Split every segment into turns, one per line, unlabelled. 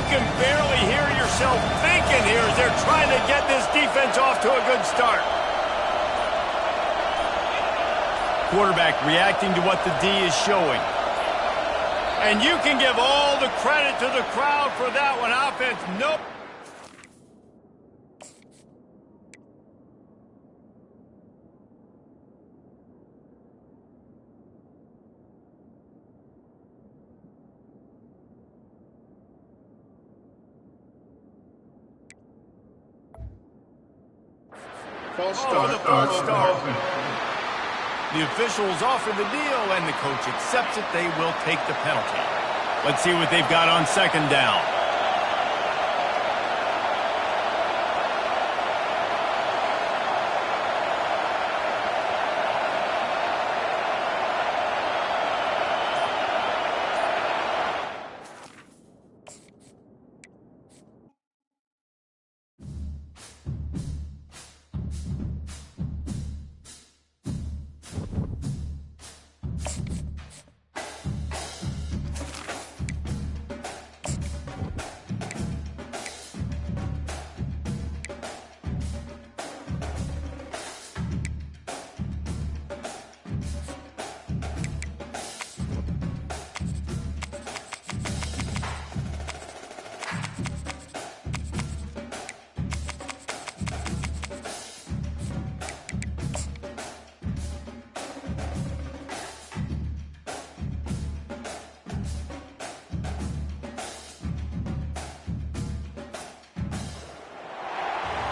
can barely hear yourself thinking here as they're trying to get this defense off to a good start. Quarterback reacting to what the D is showing. And you can give all the credit to the crowd for that one. Offense, nope.
False start.
The officials offer the deal, and the coach accepts it. They will take the penalty. Let's see what they've got on second down.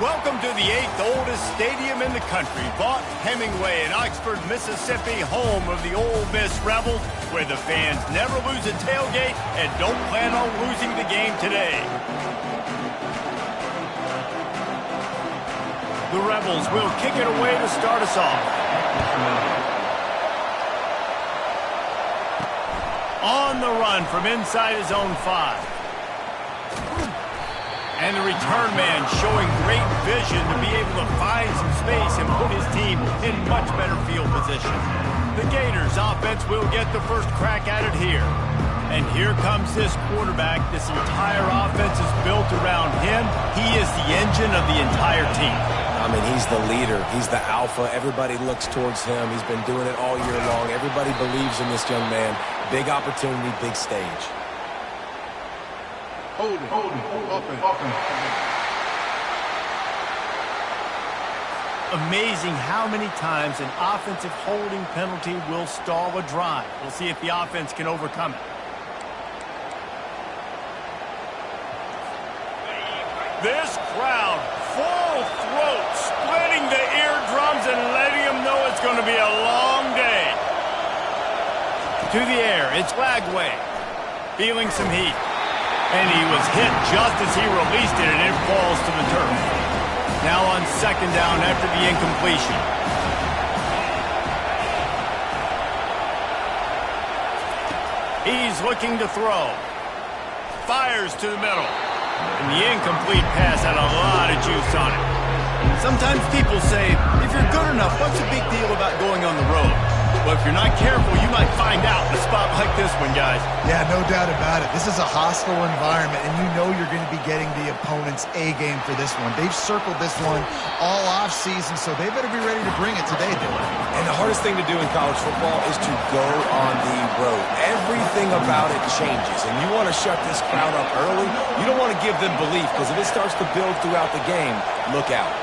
Welcome to the 8th oldest stadium in the country, Vaught Hemingway in Oxford, Mississippi, home of the Ole Miss Rebels, where the fans never lose a tailgate and don't plan on losing the game today. The Rebels will kick it away to start us off. On the run from inside his own 5. And the return man showing great vision to be able to find some space and put his team in much better field position. The Gators offense will get the first crack at it here. And here comes this quarterback. This entire offense is built around him. He is the engine of the entire team.
I mean, he's the leader. He's the alpha. Everybody looks towards him. He's been doing it all year long. Everybody believes in this young man. Big opportunity, big stage.
Hold it.
Amazing how many times an offensive holding penalty will stall a drive. We'll see if the offense can overcome it. This crowd, full throat, splitting the eardrums and letting them know it's going to be a long day. To the air, it's Lagway, feeling some heat. And he was hit just as he released it, and it falls to the turf. Now on second down after the incompletion. He's looking to throw. Fires to the middle. And the incomplete pass had a lot of juice on it. Sometimes people say, if you're good enough, what's the big deal about going on the road? Well, if you're not careful, you might find out in a spot like this one, guys.
Yeah, no doubt about it. This is a hostile environment, and you know you're going to be getting the opponent's A-game for this one. They've circled this one all off-season, so they better be ready to bring it today, Dylan.
And the hardest thing to do in college football is to go on the road. Everything about it changes, and you want to shut this crowd up early. You don't want to give them belief, because if it starts to build throughout the game, look out.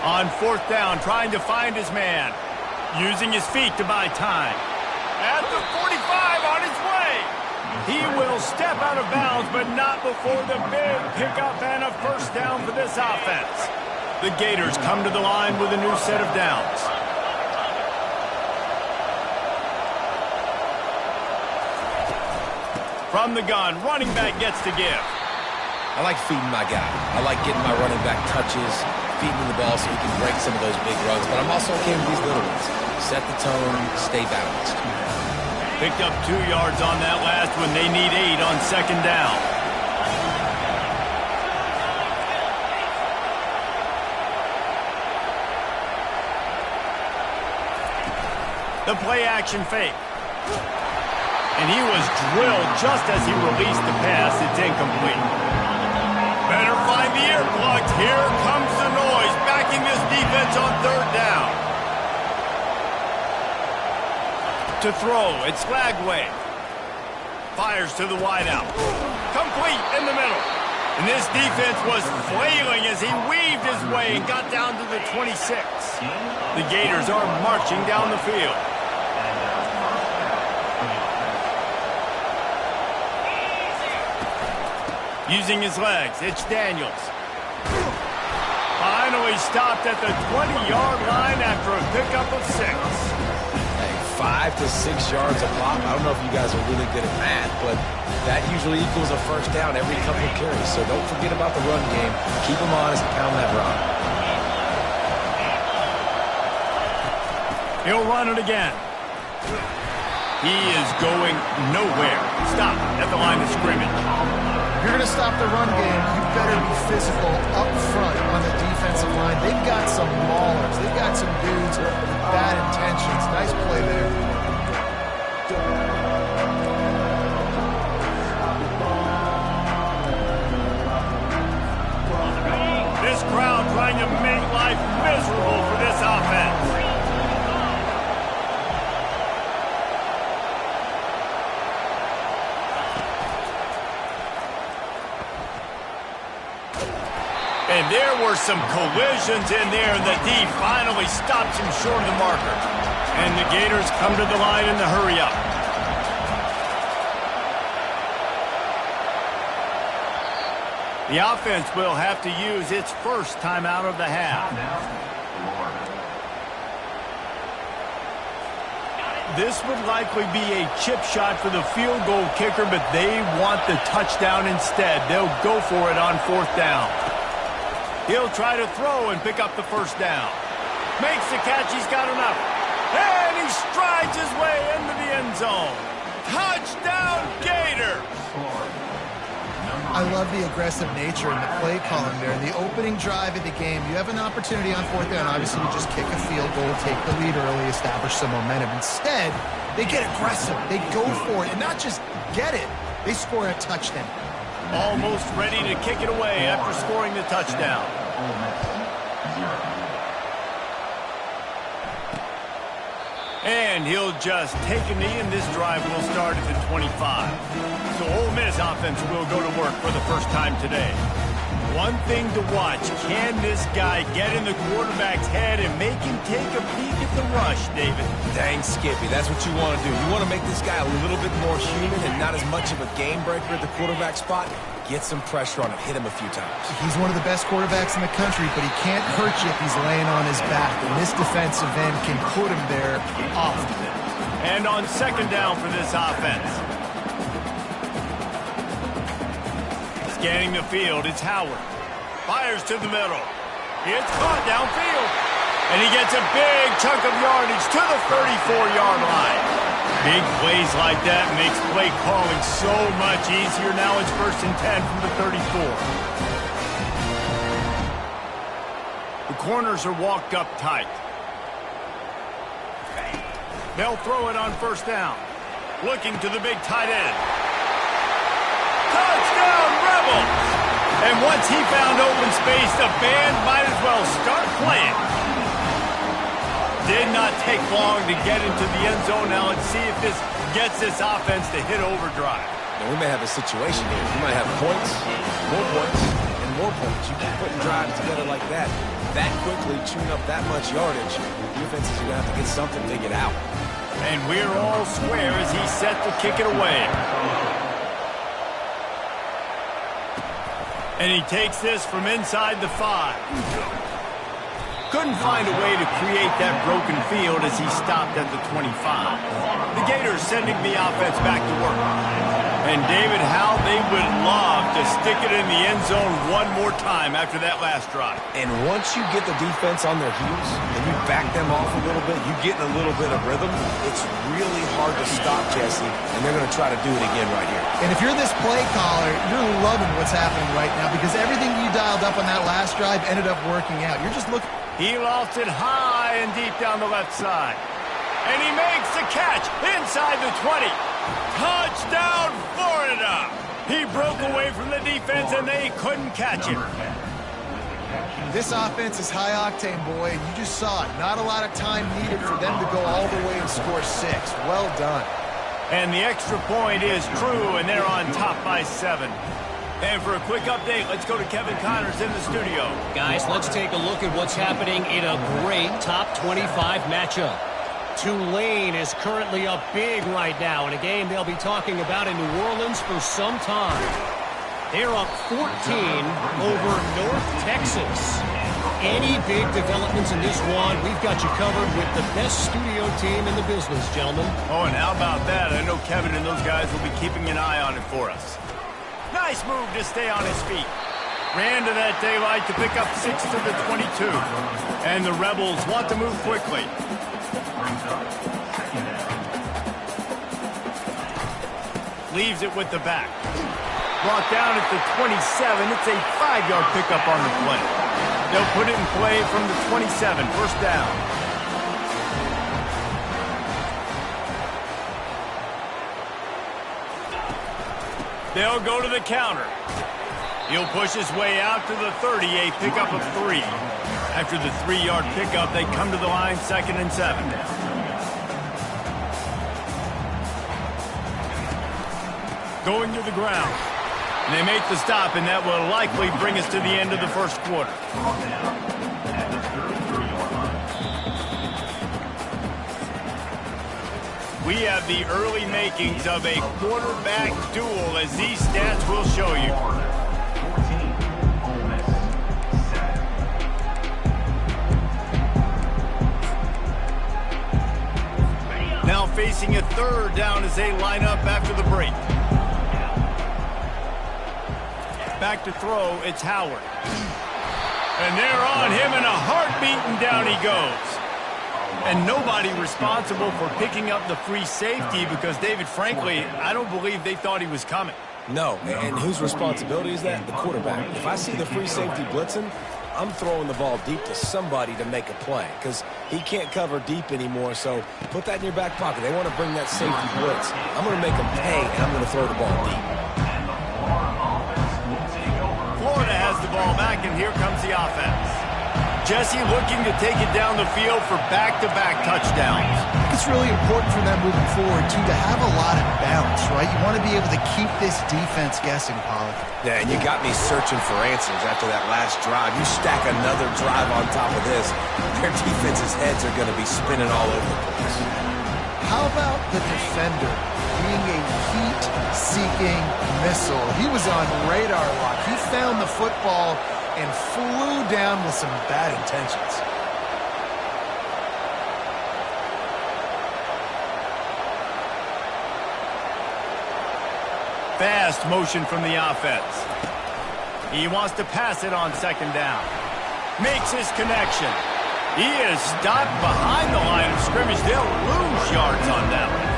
On fourth down, trying to find his man. Using his feet to buy time. At the 45, on his way. He will step out of bounds, but not before the big pickup and a first down for this offense. The Gators come to the line with a new set of downs. From the gun, running back gets to give.
I like feeding my guy. I like getting my running back touches, feeding him the ball so he can break some of those big runs. But I'm also okay with these little ones. Set the tone, stay balanced.
Picked up 2 yards on that last one. They need 8 on second down. The play action fake. And he was drilled just as he released the pass. It's incomplete. Better find the earplugs. Here comes the noise, backing this defense on third down. To throw, it's Lagway. Fires to the wideout. Complete in the middle. And this defense was flailing as he weaved his way and got down to the 26. The Gators are marching down the field. Using his legs, it's Daniels. Finally stopped at the 20-yard line after a pickup of 6.
Hey, 5 to 6 yards a pop. I don't know if you guys are really good at math, but that usually equals a first down every couple of carries. So don't forget about the run game. Keep them honest, pound that rock.
He'll run it again. He is going nowhere. Stop at the line of scrimmage.
If you're going to stop the run game, you better be physical up front on the defensive line. They've got some maulers. They've got some dudes with bad intentions. Nice play there.
This crowd trying to make life miserable for this offense. And there were some collisions in there, and the D finally stops him short of the marker. And the Gators come to the line in the hurry-up. The offense will have to use its first timeout of the half. This would likely be a chip shot for the field goal kicker, but they want the touchdown instead. They'll go for it on 4th down. He'll try to throw and pick up the first down. Makes the catch. He's got enough. And he strides his way into the end zone. Touchdown, Gators!
I love the aggressive nature in the play calling there. In the opening drive of the game, you have an opportunity on 4th down. Obviously, you just kick a field goal, take the lead early, establish some momentum. Instead, they get aggressive. They go for it. And not just get it, they score a touchdown.
Almost ready to kick it away after scoring the touchdown. And he'll just take a knee, and this drive will start at the 25. So Ole Miss offense will go to work for the first time today. One thing to watch, can this guy get in the quarterback's head and make him take a peek at the rush, David?
Dang, Skippy, that's what you want to do. You want to make this guy a little bit more human and not as much of a game breaker at the quarterback spot. Get some pressure on him, hit him a few times.
He's one of the best quarterbacks in the country, but he can't hurt you if he's laying on his back. And this defensive end can put him there often.
And on 2nd down for this offense. Scanning the field, it's Howard. Fires to the middle. It's caught downfield. And he gets a big chunk of yardage to the 34-yard line. Big plays like that makes play calling so much easier. Now it's 1st and 10 from the 34. The corners are walked up tight. They'll throw it on 1st down. Looking to the big tight end. Touchdown, Rebels! And once he found open space, the band might as well start playing. Did not take long to get into the end zone. Now let's see if this gets this offense to hit overdrive.
Now, we may have a situation here. We might have points, and more points. You keep putting drives together like that quickly, chewing up that much yardage, defenses are going to have to get something figured out.
And we're all square as he's set to kick it away. And he takes this from inside the 5. Couldn't find a way to create that broken field as he stopped at the 25. The Gators sending the offense back to work. And David, how they would love to stick it in the end zone one more time after that last drive.
And once you get the defense on their heels and you back them off a little bit, you get in a little bit of rhythm, it's really hard to stop, Jesse, and they're going to try to do it again right here.
And if you're this play caller, you're loving what's happening right now because everything you dialed up on that last drive ended up working out. You're just looking.
He lost it high and deep down the left side. And he makes the catch inside the 20. Touchdown, Florida! He broke away from the defense, and they couldn't catch him.
This offense is high octane, boy, and you just saw it. Not a lot of time needed for them to go all the way and score 6. Well done.
And the extra point is true, and they're on top by 7. And for a quick update, let's go to Kevin Connors in the studio.
Guys, let's take a look at what's happening in a great top 25 matchup. Tulane is currently up big right now in a game they'll be talking about in New Orleans for some time. They're up 14 over North Texas. Any big developments in this one, we've got you covered with the best studio team in the business, gentlemen.
Oh, and how about that? I know Kevin and those guys will be keeping an eye on it for us. Nice move to stay on his feet. Ran to that daylight to pick up 6 to the 22. And the Rebels want to move quickly. Leaves it with the back. Brought down at the 27. It's a 5-yard pickup on the play. They'll put it in play from the 27. First down. They'll go to the counter. He'll push his way out to the 30, a pickup of 3. After the 3-yard pickup, they come to the line, 2nd and 7. Going to the ground. And they make the stop, and that will likely bring us to the end of the first quarter. We have the early makings of a quarterback duel, as these stats will show you. Now facing a 3rd down as they line up after the break. Back to throw, it's Howard. And they're on him, and a heartbeat, and down he goes. And nobody responsible for picking up the free safety because, David, frankly, I don't believe they thought he was coming.
No, and whose responsibility is that? The quarterback. If I see the free safety blitzing, I'm throwing the ball deep to somebody to make a play because he can't cover deep anymore, so put that in your back pocket. They want to bring that safety blitz. I'm going to make them pay, and I'm going to throw the ball deep.
Florida has the ball back, and here comes the offense. Jesse looking to take it down the field for back-to-back touchdowns.
It's really important for them moving forward, too, to have a lot of balance, right? You want to be able to keep this defense guessing, Pollock.
Yeah, and you got me searching for answers after that last drive. You stack another drive on top of this, their defense's heads are going to be spinning all over the place.
How about the defender being a heat-seeking missile? He was on radar lock. He found the football and flew down with some bad intentions.
Fast motion from the offense. He wants to pass it on 2nd down. Makes his connection. He is stopped behind the line of scrimmage. They'll lose yards on that one.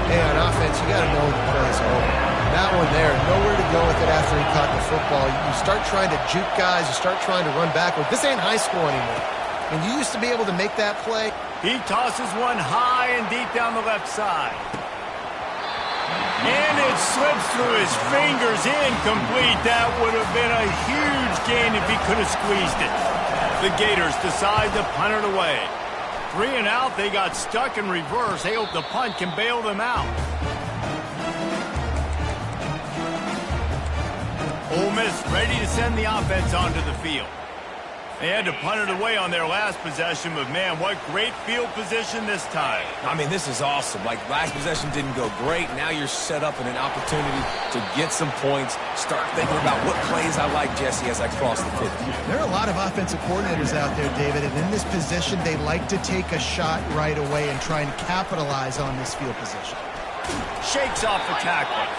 Hey, on offense, you got to know the play's over. That one there, nowhere to go with it after he caught the football. You start trying to juke guys. You start trying to run backward. This ain't high school anymore. And you used to be able to make that play.
He tosses one high and deep down the left side. And it slips through his fingers, incomplete. That would have been a huge gain if he could have squeezed it. The Gators decide to punt it away. 3 and out, they got stuck in reverse. They hope the punt can bail them out. Ole Miss ready to send the offense onto the field. They had to punt it away on their last possession, but man, what great field position this time.
I mean, this is awesome. Like, last possession didn't go great. Now you're set up in an opportunity to get some points. Start thinking about what plays I like, Jesse, as I cross the 50.
There are a lot of offensive coordinators out there, David, and in this position, they like to take a shot right away and try and capitalize on this field position.
Shakes off the tackle.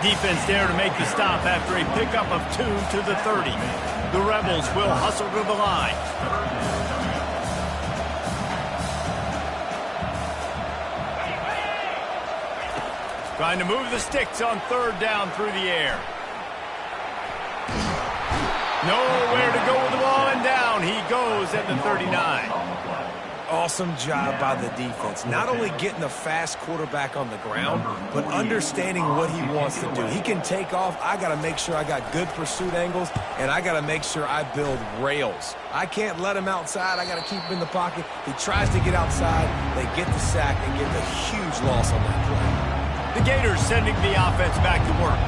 Defense there to make the stop after a pickup of 2 to the 30. The Rebels will hustle to the line. Trying to move the sticks on 3rd down through the air. Nowhere to go with the ball, and down he goes at the 39.
awesome job by the defense. Not only getting the fast quarterback on the ground, but understanding what he wants to do. He can take off. I got to make sure I got good pursuit angles, and I got to make sure I build rails. I can't let him outside. I got to keep him in the pocket. He tries to get outside. They get the sack and get the huge loss on that play.
The Gators sending the offense back to work.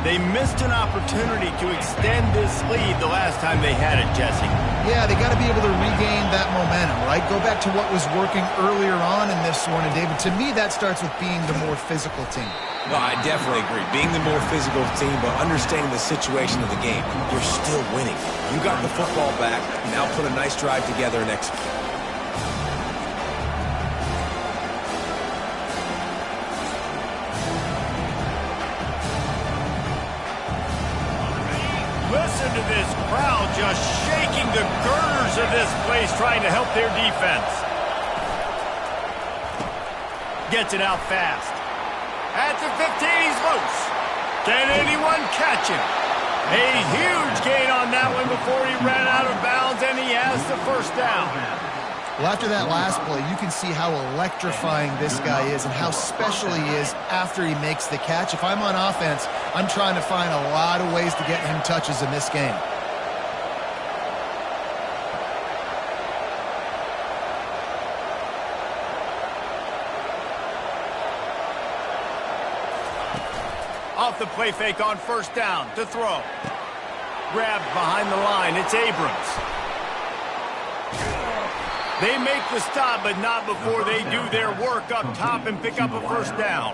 They missed an opportunity to extend this lead the last time they had it, Jesse.
Yeah, they got to be able to regain that momentum, right? Go back to what was working earlier on in this one. And, David, to me, that starts with being the more physical team.
No, I definitely agree. Being the more physical team, but understanding the situation of the game. You're still winning. You got the football back. Now put a nice drive together and execute.
Listen to this crowd just shaking the girders of this place, trying to help their defense. Gets it out fast. At the 15, he's loose. Can anyone catch him? A huge gain on that one before he ran out of bounds, and he has the first down.
Well, after that last play, you can see how electrifying this guy is and how special he is after he makes the catch. If I'm on offense, I'm trying to find a lot of ways to get him touches in this game.
Off the play fake on first down to throw. Grabbed behind the line. It's Abrams. They make the stop, but not before they do their work up top and pick up a first down.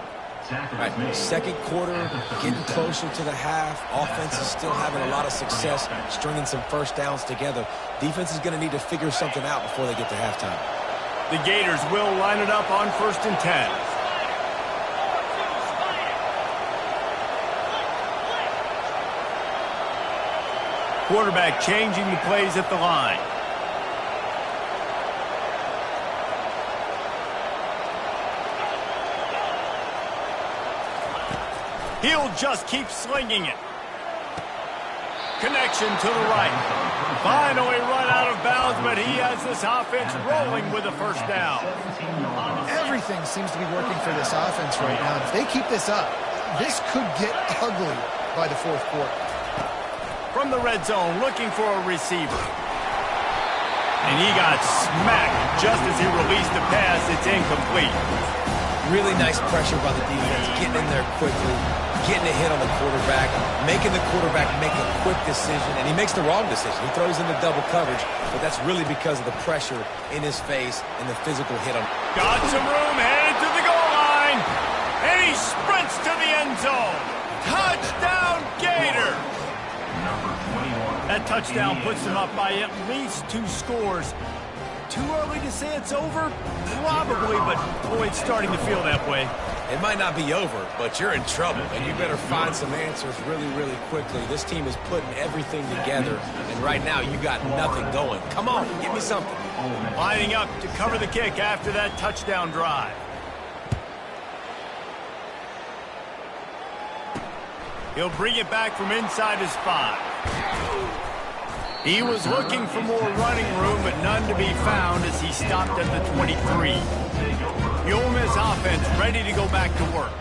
All right, second quarter, getting closer to the half. Offense is still having a lot of success stringing some first downs together. Defense is going to need to figure something out before they get to halftime.
The Gators will line it up on 1st and 10. Quarterback changing the plays at the line. He'll just keep slinging it. Connection to the right. Finally run out of bounds, but he has this offense rolling with a first down.
Everything seems to be working for this offense right now. If they keep this up, this could get ugly by the fourth quarter.
From the red zone, looking for a receiver. And he got smacked just as he released the pass. It's incomplete.
Really nice pressure by the defense, getting in there quickly, getting a hit on the quarterback, making the quarterback make a quick decision, and he makes the wrong decision. He throws into double coverage, but that's really because of the pressure in his face and the physical hit on him.
Got some room, headed to the goal line, and he sprints to the end zone. Touchdown, Gator! That touchdown puts them up by at least 2 scores. Too early to say it's over? Probably, but boy, it's starting to feel that way.
It might not be over, but you're in trouble, and you better find some answers really, really quickly. This team is putting everything together, and right now you got nothing going. Come on, give me something.
Lining up to cover the kick after that touchdown drive. He'll bring it back from inside his 5. He was looking for more running room, but none to be found as he stopped at the 23. The Ole Miss offense ready to go back to work.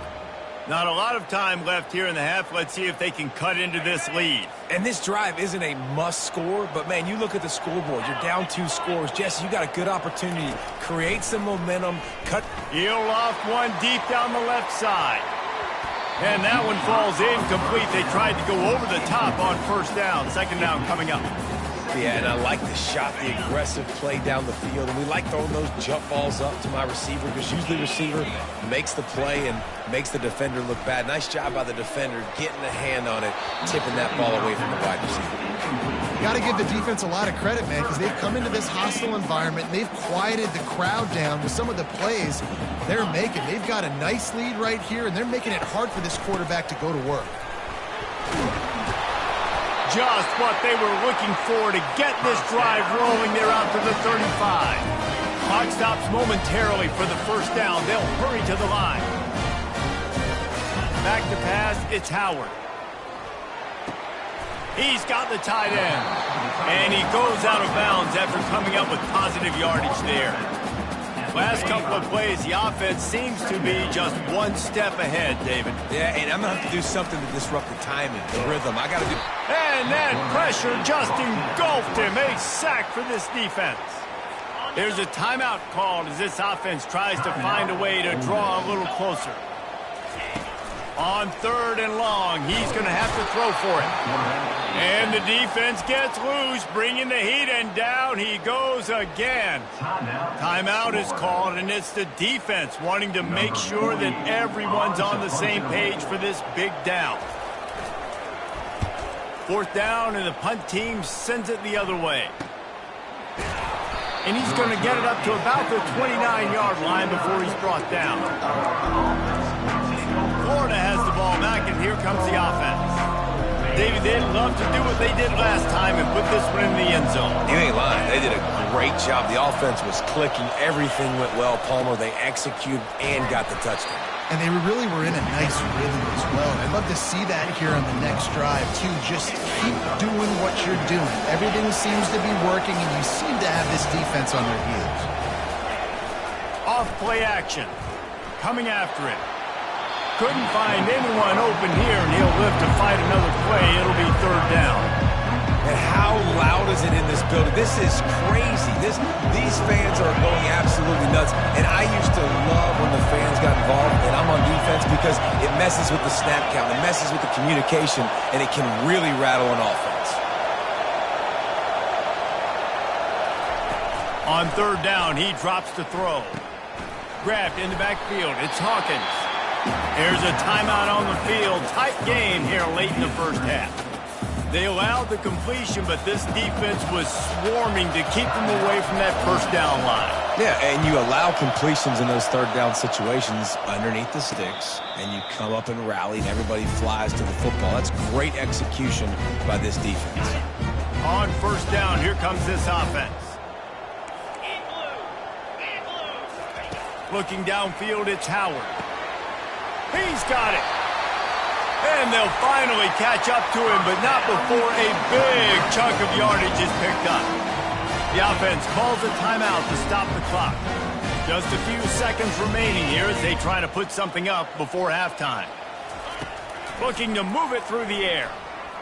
Not a lot of time left here in the half. Let's see if they can cut into this lead.
And this drive isn't a must score, but man, you look at the scoreboard. You're down 2 scores. Jesse, you got a good opportunity. Create some momentum. Cut.
He'll loft one deep down the left side. And that one falls incomplete. They tried to go over the top on first down. Second down coming up.
Yeah, and I like the shot, the aggressive play down the field. And we like throwing those jump balls up to my receiver because usually the receiver makes the play and makes the defender look bad. Nice job by the defender getting a hand on it, tipping that ball away from the wide receiver.
Got to give the defense a lot of credit, man, because they've come into this hostile environment. They've quieted the crowd down with some of the plays they're making. They've got a nice lead right here, and they're making it hard for this quarterback to go to work.
Just what they were looking for to get this drive rolling. They're out to the 35. Clock stops momentarily for the first down. They'll hurry to the line. Back to pass, it's Howard. He's got the tight end. And he goes out of bounds after coming up with positive yardage there. Last couple of plays, the offense seems to be just one step ahead, David.
Yeah, and I'm going to have to do something to disrupt the timing, the rhythm. I got to do...
And that pressure just engulfed him. A sack for this defense. There's a timeout called as this offense tries to find a way to draw a little closer. On 3rd and long, he's going to have to throw for it. And the defense gets loose, bringing the heat, and down he goes again. Timeout is called, and it's the defense wanting to make sure that everyone's on the same page for this big down. 4th down, and the punt team sends it the other way. And he's going to get it up to about the 29-yard line before he's brought down. Florida has the ball back, and here comes the offense. David, they'd love to do what they did last time and put this one in the end zone.
You ain't lying. They did a great job. The offense was clicking. Everything went well. Palmer, they executed and got the touchdown.
And they really were in a nice rhythm as well. I'd love to see that here on the next drive, too. Just keep doing what you're doing. Everything seems to be working, and you seem to have this defense on their heels.
Off play action. Coming after it. Couldn't find anyone open here, and he'll live to fight another play. It'll be 3rd down.
And how loud is it in this building? This is crazy. These fans are going absolutely nuts. And I used to love when the fans got involved, and I'm on defense, because it messes with the snap count. It messes with the communication, and it can really rattle an offense.
On 3rd down, he drops to throw. Grabbed in the backfield. It's Hawkins. There's a timeout on the field. Tight game here late in the first half. They allowed the completion, but this defense was swarming to keep them away from that first down line.
Yeah, and you allow completions in those 3rd down situations underneath the sticks, and you come up and rally, and everybody flies to the football. That's great execution by this defense.
On 1st down, here comes this offense. Looking downfield, it's Howard. He's got it. And they'll finally catch up to him, but not before a big chunk of yardage is picked up. The offense calls a timeout to stop the clock. Just a few seconds remaining here as they try to put something up before halftime. Looking to move it through the air.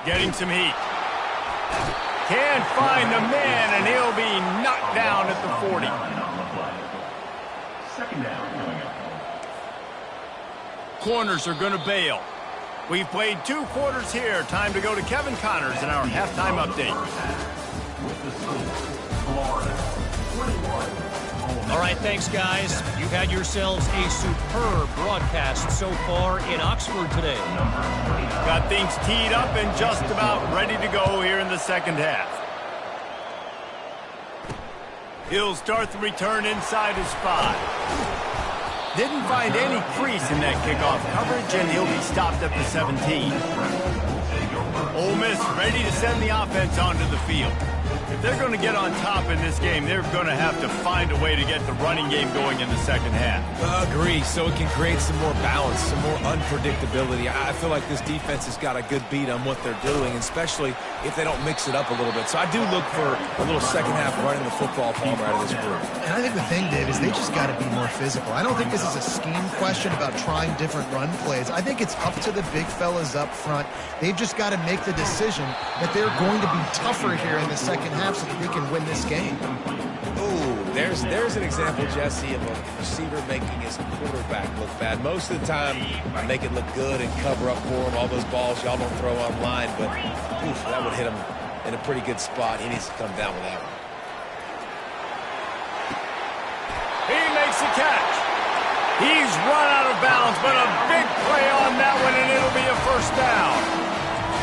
Getting some heat. Can't find the man, and he'll be knocked down at the 40. 2nd down. Corners are going to bail. We've played 2 quarters here. Time to go to Kevin Connors in our halftime update.
All right, thanks, guys. You've had yourselves a superb broadcast so far in Oxford today.
Got things teed up and just about ready to go here in the second half. He'll start the return inside his 5. Didn't find any crease in that kickoff coverage, and he'll be stopped at the 17. Ole Miss ready to send the offense onto the field. If they're going to get on top in this game, they're going to have to find a way to get the running game going in the second half.
Agree, so it can create some more balance, some more unpredictability. I feel like this defense has got a good beat on what they're doing, especially if they don't mix it up a little bit. So I do look for a little second half running the football, Palmer, out of this group.
And I think the thing, Dave, is they just got to be more physical. I don't think this is a scheme question about trying different run plays. I think it's up to the big fellas up front. They've just got to make the decision that they're going to be tougher here in the second half so that they can win this game.
Ooh, there's an example, Jesse, of a receiver making his quarterback look bad. Most of the time, I make it look good and cover up for him. All those balls y'all don't throw online, but oof, that would hit him in a pretty good spot. He needs to come down with that one.
He makes the catch. He's run out of bounds, but a big play on that one, and it'll be a first down.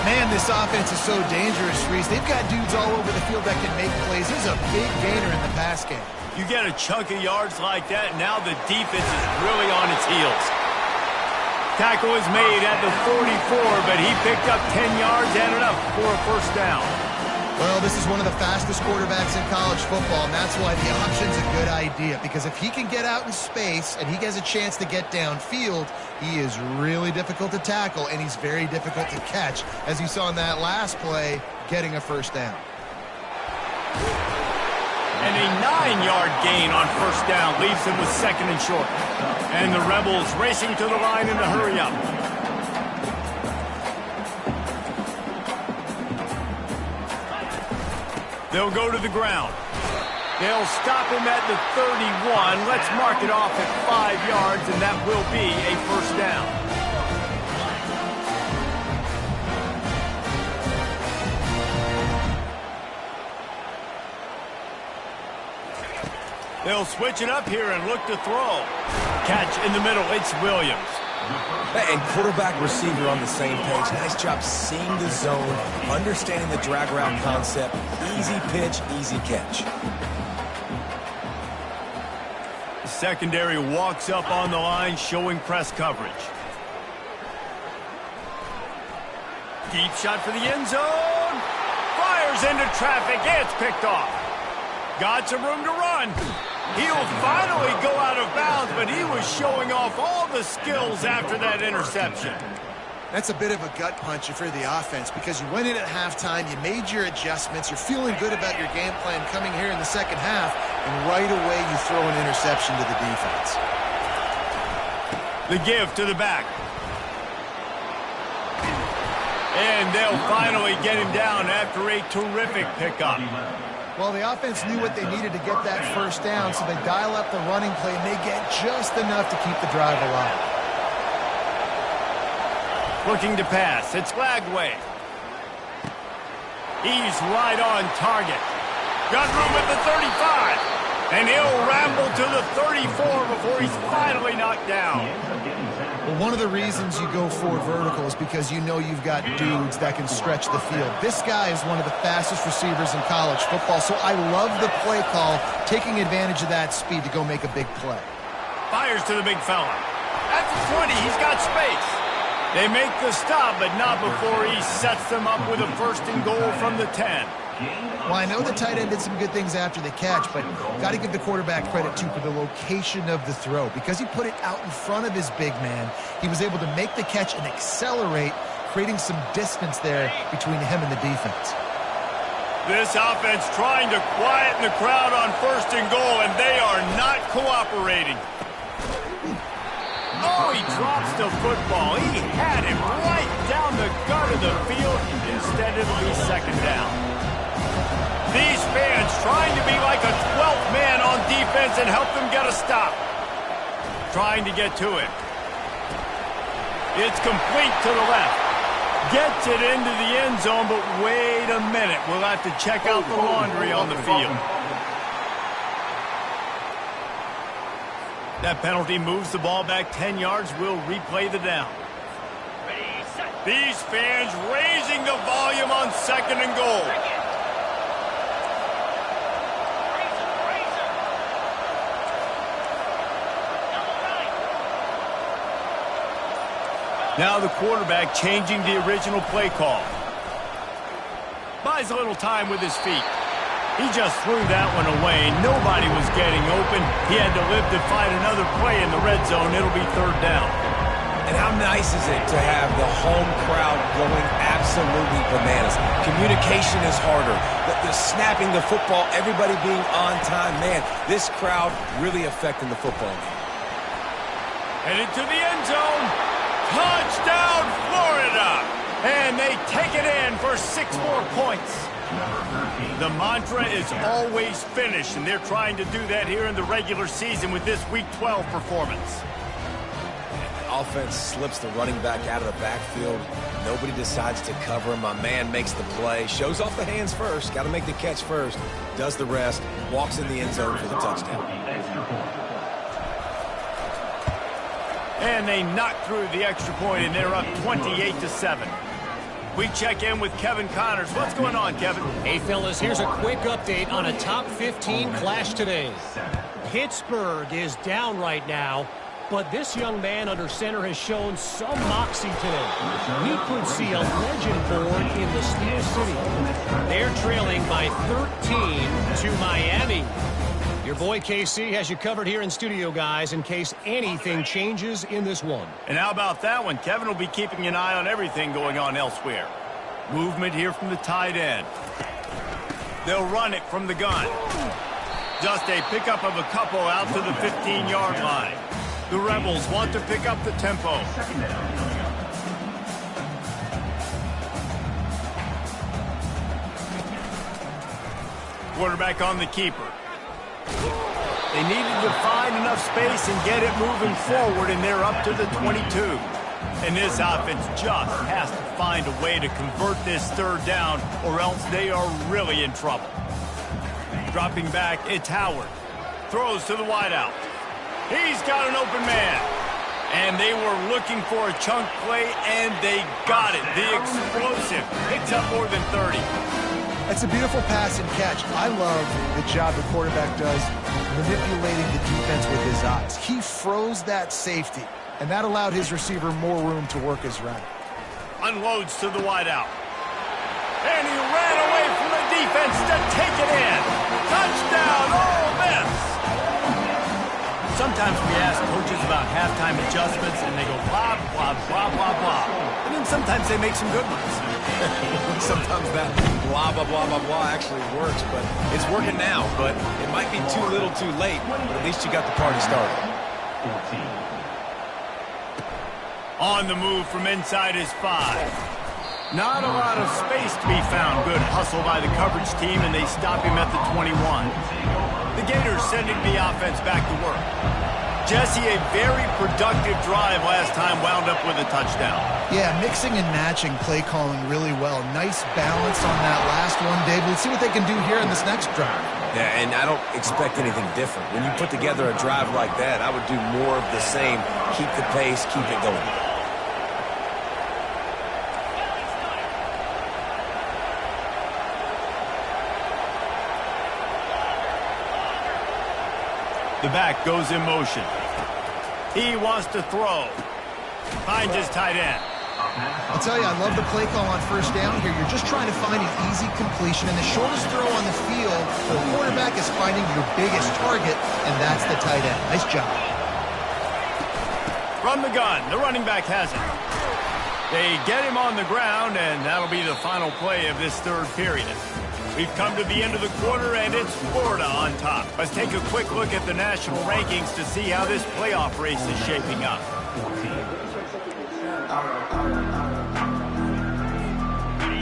Man, this offense is so dangerous, Reese. They've got dudes all over the field that can make plays. There's a big gainer in the pass game.
You get a chunk of yards like that, and now the defense is really on its heels. Tackle is made at the 44, but he picked up 10 yards and enough for a first down.
Well, this is one of the fastest quarterbacks in college football, and that's why the option's a good idea, because if he can get out in space and he has a chance to get downfield, he is really difficult to tackle, and he's very difficult to catch, as you saw in that last play, getting a first down.
a 9-yard gain on first down. Leaves him with second and short. And the Rebels racing to the line in a hurry-up. They'll go to the ground. They'll stop him at the 31. Let's mark it off at 5 yards, and that will be a first down. They'll switch it up here and look to throw. Catch in the middle. It's Williams.
And quarterback receiver on the same page. Nice job seeing the zone, understanding the drag route concept. Easy pitch, easy catch.
The secondary walks up on the line, showing press coverage. Deep shot for the end zone. Fires into traffic. It's picked off. Got some room to run. He'll finally go out of bounds, but he was showing off all the skills after that interception.
That's a bit of a gut punch if you're the offense, because you went in at halftime, you made your adjustments, you're feeling good about your game plan coming here in the second half, and right away you throw an interception to the defense.
The give to the back. And they'll finally get him down after a terrific pickup.
Well, the offense knew what they needed to get that first down, so they dial up the running play, and they get just enough to keep the drive alive.
Looking to pass. It's Lagway. He's right on target. Got room at the 35. And he'll ramble to the 34 before he's finally knocked down.
Well, one of the reasons you go forward vertical is because you know you've got dudes that can stretch the field. This guy is one of the fastest receivers in college football, so I love the play call, taking advantage of that speed to go make a big play.
Fires to the big fella. At the 20, he's got space. They make the stop, but not before he sets them up with a first and goal from the 10.
Well, I know the tight end did some good things after the catch, but got to give the quarterback credit, too, for the location of the throw. Because he put it out in front of his big man, he was able to make the catch and accelerate, creating some distance there between him and the defense.
This offense trying to quieten the crowd on first and goal, and they are not cooperating. Oh, he drops the football. He had him right down the gut of the field. Instead, it'll be second down. These fans trying to be like a 12th man on defense and help them get a stop. Trying to get to it. It's complete to the left. Gets it into the end zone, but wait a minute. We'll have to check out the laundry on the field. That penalty moves the ball back 10 yards. We'll replay the down. These fans raising the volume on second and goal. Now the quarterback changing the original play call. Buys a little time with his feet. He just threw that one away. Nobody was getting open. He had to live to fight another play in the red zone. It'll be third down.
And how nice is it to have the home crowd going absolutely bananas? Communication is harder. The snapping the football, everybody being on time. Man, this crowd really affecting the football game.
Headed to the end zone. Touchdown, Florida! And they take it in for 6 more points. The mantra is always finish, and they're trying to do that here in the regular season with this Week 12 performance.
Offense slips the running back out of the backfield. Nobody decides to cover him. My man makes the play. Shows off the hands first. Got to make the catch first. Does the rest. Walks in the end zone for the touchdown.
And they knock through the extra point, and they're up 28-7. We check in with Kevin Connors. What's going on, Kevin?
Hey, fellas, here's a quick update on a top 15 clash today. Pittsburgh is down right now, but this young man under center has shown some moxie today. We could see a legend born in the Steel City. They're trailing by 13 to Miami. Your boy KC has you covered here in studio, guys, in case anything changes in this one.
And how about that one? Kevin will be keeping an eye on everything going on elsewhere. Movement here from the tight end. They'll run it from the gun. Just a pickup of a couple out to the 15-yard line. The Rebels want to pick up the tempo. Quarterback on the keeper. They needed to find enough space and get it moving forward, and they're up to the 22. And this offense just has to find a way to convert this third down, or else they are really in trouble. Dropping back, it's Howard. Throws to the wideout. He's got an open man. And they were looking for a chunk play, and they got it. The explosive picks up more than 30.
That's a beautiful pass and catch. I love the job the quarterback does manipulating the defense with his eyes. He froze that safety, and that allowed his receiver more room to work his route.
Unloads to the wideout. And he ran away from the defense to take it in. Touchdown, Ole Miss! Sometimes we ask coaches about halftime adjustments, and they go blah, blah, blah, blah, blah. And then sometimes they make some good ones.
Sometimes that blah, blah, blah, blah, blah actually works, but it's working now. But it might be too little too late, but at least you got the party started.
On the move from inside his 5. Not a lot of space to be found. Good hustle by the coverage team, and they stop him at the 21. The Gators sending the offense back to work. Jesse, a very productive drive last time, wound up with a touchdown.
Yeah, mixing and matching play calling really well. Nice balance on that last one, Dave. Let's see what they can do here in this next drive.
Yeah, and I don't expect anything different. When you put together a drive like that, I would do more of the same. Keep the pace, keep it going.
The back goes in motion. He wants to throw. Finds his tight end.
I'll tell you, I love the play call on first down here. You're just trying to find an easy completion, and the shortest throw on the field, the quarterback is finding your biggest target, and that's the tight end. Nice job.
From the gun, the running back has it. They get him on the ground, and that'll be the final play of this third period. We've come to the end of the quarter, and it's Florida on top. Let's take a quick look at the national rankings to see how this playoff race is shaping up.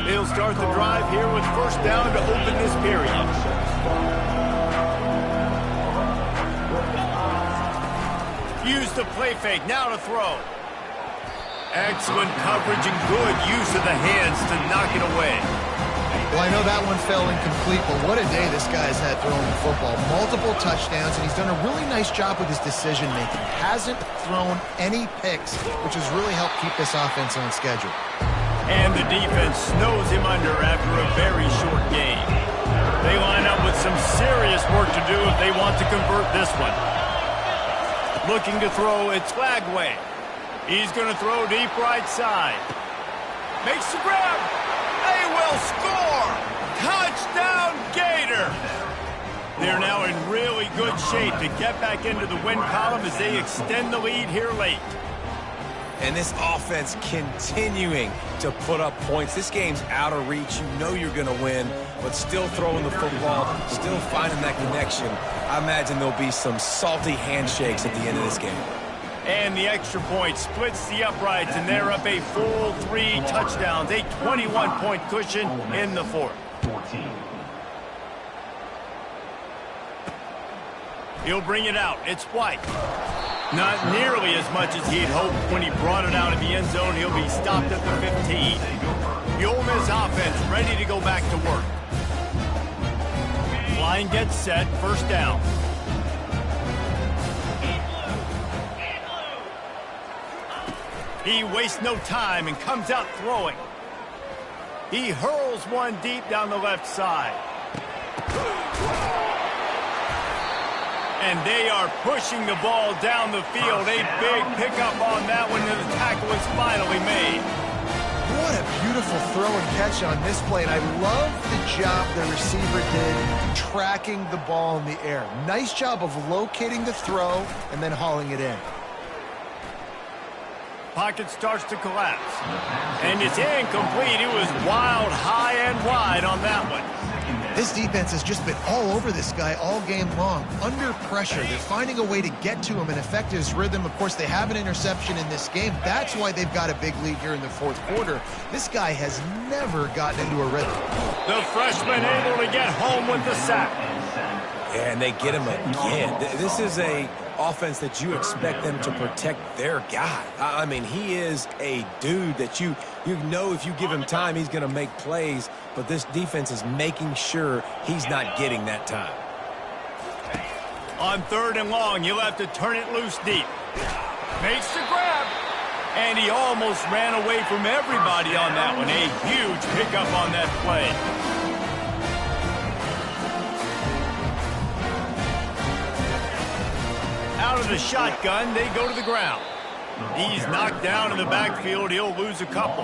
They'll start the drive here with first down to open this period. Use the play fake, now to throw. Excellent coverage and good use of the hands to knock it away.
Well, I know that one fell incomplete, but what a day this guy's had throwing the football. Multiple touchdowns, and he's done a really nice job with his decision-making. Hasn't thrown any picks, which has really helped keep this offense on schedule.
And the defense snows him under after a very short game. They line up with some serious work to do if they want to convert this one. Looking to throw, it's Lagway. He's going to throw deep right side. Makes the grab. They will score! Touchdown, Gator! They're now in really good shape to get back into the win column as they extend the lead here late.
And this offense continuing to put up points. This game's out of reach. You know you're going to win, but still throwing the football, still finding that connection. I imagine there'll be some salty handshakes at the end of this game.
And the extra point splits the uprights, and they're up a full 3 touchdowns, a 21-point cushion in the fourth. He'll bring it out. It's White. Not nearly as much as he'd hoped when he brought it out of the end zone. He'll be stopped at the 15. The Ole Miss offense ready to go back to work. Line gets set, first down. He wastes no time and comes out throwing. He hurls one deep down the left side. And they are pushing the ball down the field. A big pickup on that one, and the tackle is finally made.
What a beautiful throw and catch on this play, and I love the job the receiver did tracking the ball in the air. Nice job of locating the throw and then hauling it in.
Pocket starts to collapse. And it's incomplete. It was wild, high and wide on that one.
This defense has just been all over this guy all game long. Under pressure, they're finding a way to get to him and affect his rhythm. Of course, they have an interception in this game. That's why they've got a big lead here in the fourth quarter. This guy has never gotten into a rhythm.
The freshman able to get home with the sack.
Yeah, and they get him again. This is a offense that you expect them to protect their guy. I mean, he is a dude that you know if you give him time, he's going to make plays, but this defense is making sure he's not getting that time.
On 3rd and long, you'll have to turn it loose deep. Makes the grab. And he almost ran away from everybody on that one. A huge pickup on that play. Out of the shotgun, they go to the ground. He's knocked down in the backfield. He'll lose a couple.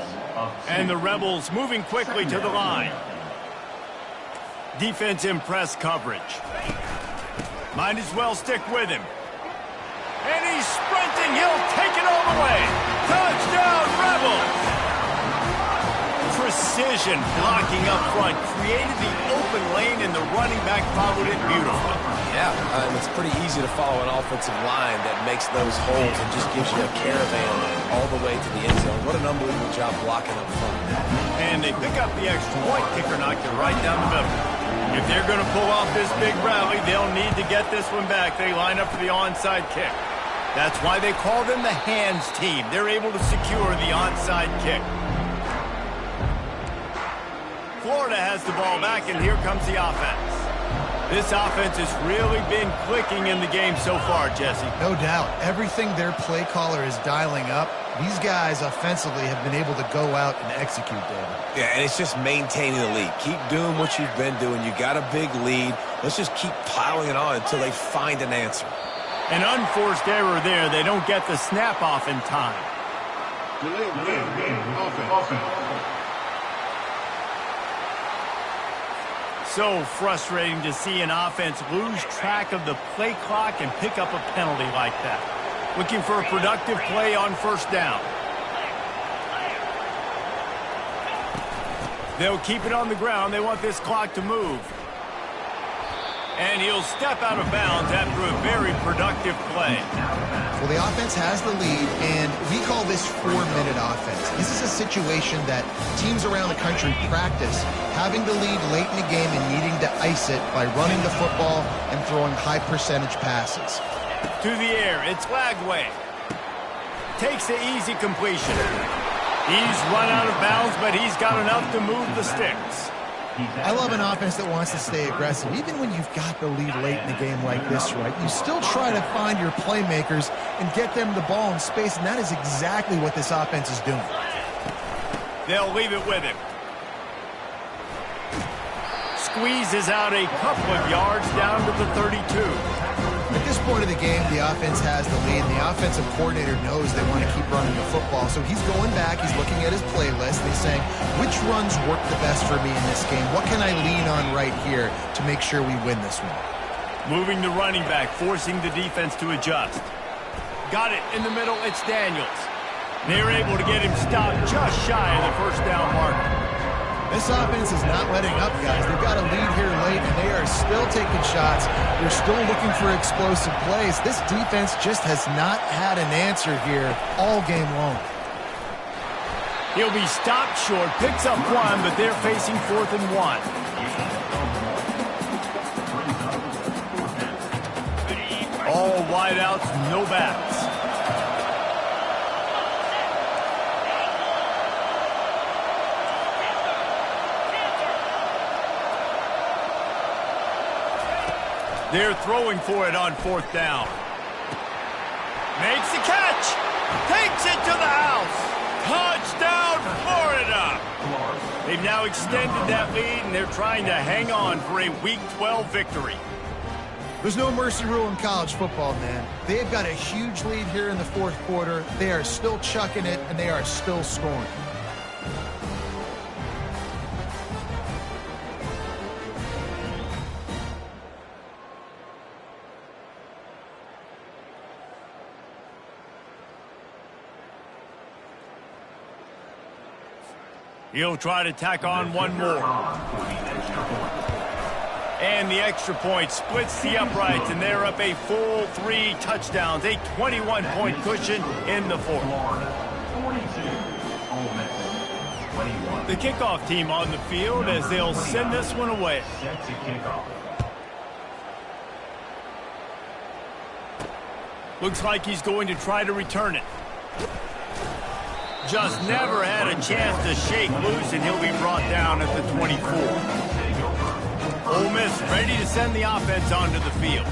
And the Rebels moving quickly to the line. Defense in press coverage. Might as well stick with him. And he's sprinting. He'll take it all the way. Touchdown, Rebels! Precision blocking up front created the open lane, and the running back followed it beautifully.
Yeah, it's pretty easy to follow an offensive line that makes those holes and just gives you a caravan all the way to the end zone. What an unbelievable job blocking up front.
And they pick up the extra point. Kicker knocked it right down the middle. If they're going to pull off this big rally, they'll need to get this one back. They line up for the onside kick. That's why they call them the hands team. They're able to secure the onside kick. Florida has the ball back, and here comes the offense. This offense has really been clicking in the game so far, Jesse.
No doubt. Everything their play caller is dialing up, these guys offensively have been able to go out and execute, David.
Yeah, and it's just maintaining the lead. Keep doing what you've been doing. You got a big lead. Let's just keep piling it on until they find an answer.
An unforced error there. They don't get the snap off in time.
Delay of game, offense.
So frustrating to see an offense lose track of the play clock and pick up a penalty like that. Looking for a productive play on 1st down. They'll keep it on the ground. They want this clock to move. And he'll step out of bounds after a very productive play.
Well, the offense has the lead, and we call this 4-minute offense. This is a situation that teams around the country practice, having the lead late in the game and needing to ice it by running the football and throwing high-percentage passes.
To the air, it's Lagway. Takes the easy completion. He's run out of bounds, but he's got enough to move the sticks.
I love an offense that wants to stay aggressive. Even when you've got the lead late in the game like this, right, you still try to find your playmakers and get them the ball in space, and that is exactly what this offense is doing.
They'll leave it with him. Squeezes out a couple of yards down to the 32.
At this point of the game, the offense has the lead. The offensive coordinator knows they want to keep running the football. So he's going back, he's looking at his playlist, and he's saying, which runs work the best for me in this game? What can I lean on right here to make sure we win this one?
Moving the running back, forcing the defense to adjust. Got it in the middle, it's Daniels. They're able to get him stopped just shy of the 1st down marker.
This offense is not letting up, guys. They've got a lead here late, and they are still taking shots. They're still looking for explosive plays. This defense just has not had an answer here all game long.
He'll be stopped short, picks up one, but they're facing 4th and 1. All wideouts, no backs. They're throwing for it on 4th down. Makes the catch. Takes it to the house. Touchdown, Florida. They've now extended that lead, and they're trying to hang on for a Week 12 victory.
There's no mercy rule in college football, man. They've got a huge lead here in the 4th quarter. They are still chucking it, and they are still scoring.
He'll try to tack on one more. And the extra point splits the uprights, and they're up a full 3 touchdowns, a 21-point cushion in the fourth. The kickoff team on the field as they'll send this one away. Looks like he's going to try to return it. Just never had a chance to shake loose, and he'll be brought down at the 24. Ole Miss ready to send the offense onto the field.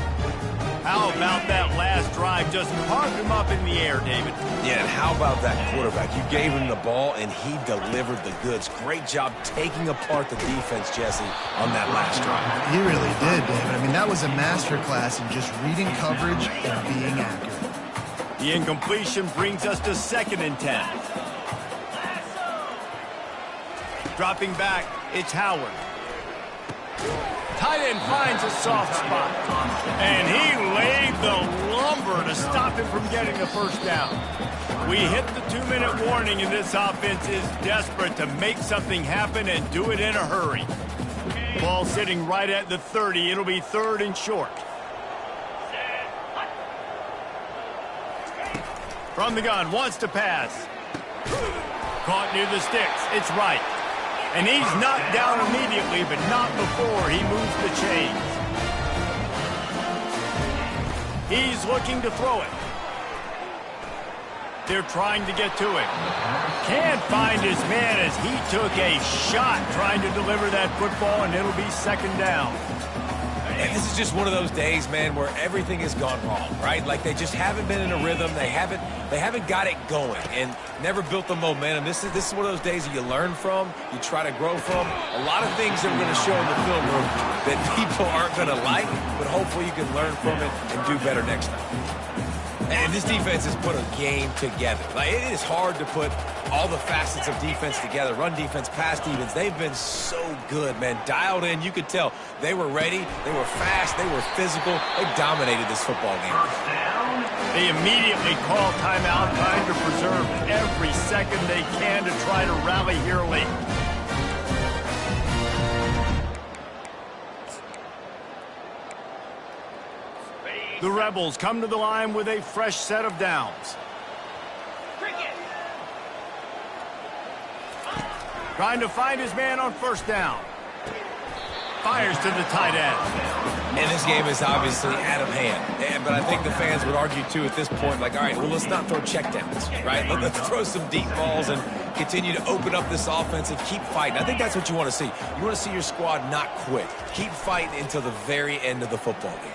How about that last drive? Just carved him up in the air, David.
Yeah, and how about that quarterback? You gave him the ball, and he delivered the goods. Great job taking apart the defense, Jesse, on that last drive.
He really did, David. I mean, that was a masterclass in just reading coverage and being accurate.
The incompletion brings us to 2nd and 10. Dropping back, it's Howard. Tight end finds a soft spot. And he laid the lumber to stop him from getting the first down. We hit the 2-minute warning, and this offense is desperate to make something happen and do it in a hurry. Ball sitting right at the 30. It'll be 3rd and short. From the gun, wants to pass. Caught near the sticks. It's right. And he's knocked down immediately, but not before he moves the chains. He's looking to throw it. They're trying to get to him. Can't find his man as he took a shot trying to deliver that football, and it'll be 2nd down.
And this is just one of those days, man, where everything has gone wrong, right? Like they just haven't been in a rhythm. They haven't got it going and never built the momentum. This is one of those days that you learn from, you try to grow from. A lot of things that we're going to show in the film room that people aren't going to like, but hopefully you can learn from it and do better next time. And this defense has put a game together. Like, it is hard to put all the facets of defense together. Run defense, pass defense. They've been so good, man. Dialed in. You could tell they were ready. They were fast. They were physical. They dominated this football game.
They immediately call timeout, trying to preserve every second they can to try to rally here late. The Rebels come to the line with a fresh set of downs. Trying to find his man on 1st down. Fires to the tight end.
And this game is obviously out of hand. But I think the fans would argue, too, at this point, like, all right, well, let's not throw checkdowns, right? Let's throw some deep balls and continue to open up this offense and keep fighting. I think that's what you want to see. You want to see your squad not quit. Keep fighting until the very end of the football game.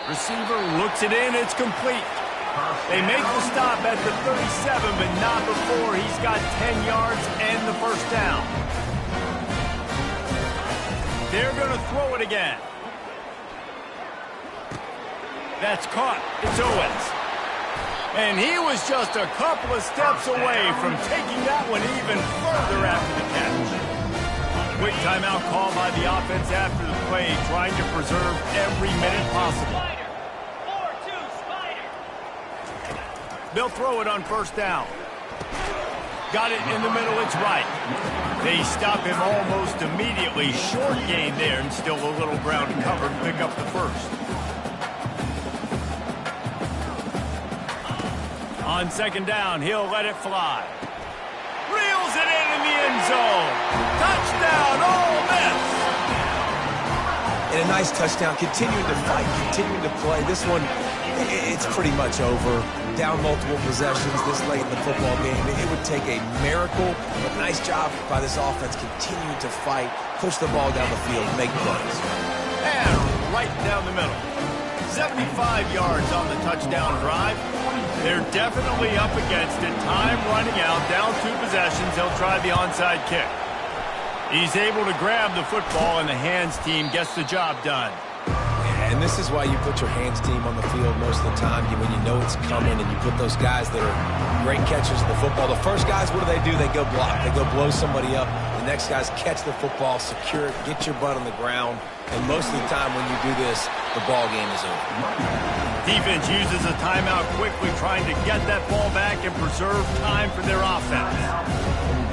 Receiver looks it in. It's complete. They make the stop at the 37, but not before he's got 10 yards and the 1st down. They're going to throw it again. That's caught. It's Owens. And he was just a couple of steps away from taking that one even further after the catch. Quick timeout call by the offense after the play, trying to preserve every minute possible. They'll throw it on 1st down. Got it in the middle. It's right. They stop him almost immediately. Short gain there, and still a little ground covered. Pick up the 1st. On 2nd down, he'll let it fly. Reels it in the end zone. Touchdown, Ole Miss.
And a nice touchdown. Continuing to fight, continuing to play. This one, it's pretty much over. Down multiple possessions this late in the football game. It would take a miracle, but nice job by this offense continuing to fight, push the ball down the field, make plays.
And right down the middle. 75 yards on the touchdown drive. They're definitely up against it. Time running out, down 2 possessions. They'll try the onside kick. He's able to grab the football, and the hands team gets the job done.
And this is why you put your hands team on the field most of the time when you know it's coming, and you put those guys that are great catchers of the football. The first guys, what do? They go block. They go blow somebody up, and next guys catch the football, secure it, get your butt on the ground. And most of the time when you do this, the ball game is over.
Defense uses a timeout quickly, trying to get that ball back and preserve time for their offense.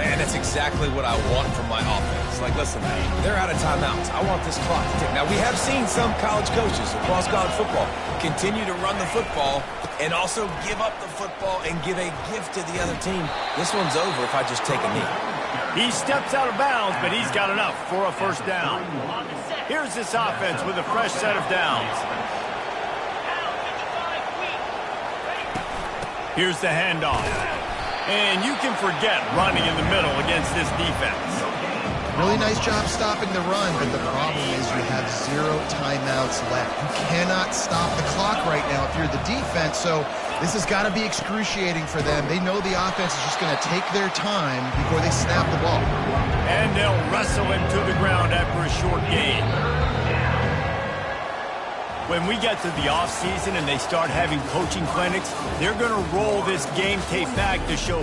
And that's exactly what I want from my offense. Like, listen, they're out of timeouts. I want this clock to tick. Now, we have seen some college coaches across college football continue to run the football and also give up the football and give a gift to the other team. This one's over if I just take a knee.
He steps out of bounds, but he's got enough for a first down. Here's this offense with a fresh set of downs. Here's the handoff. And you can forget running in the middle against this defense.
Really nice job stopping the run, but the problem is you have 0 timeouts left. You cannot stop the clock right now if you're the defense, so this has got to be excruciating for them. They know the offense is just going to take their time before they snap the ball.
And they'll wrestle him to the ground after a short gain. When we get to the offseason and they start having coaching clinics, they're going to roll this game tape back to show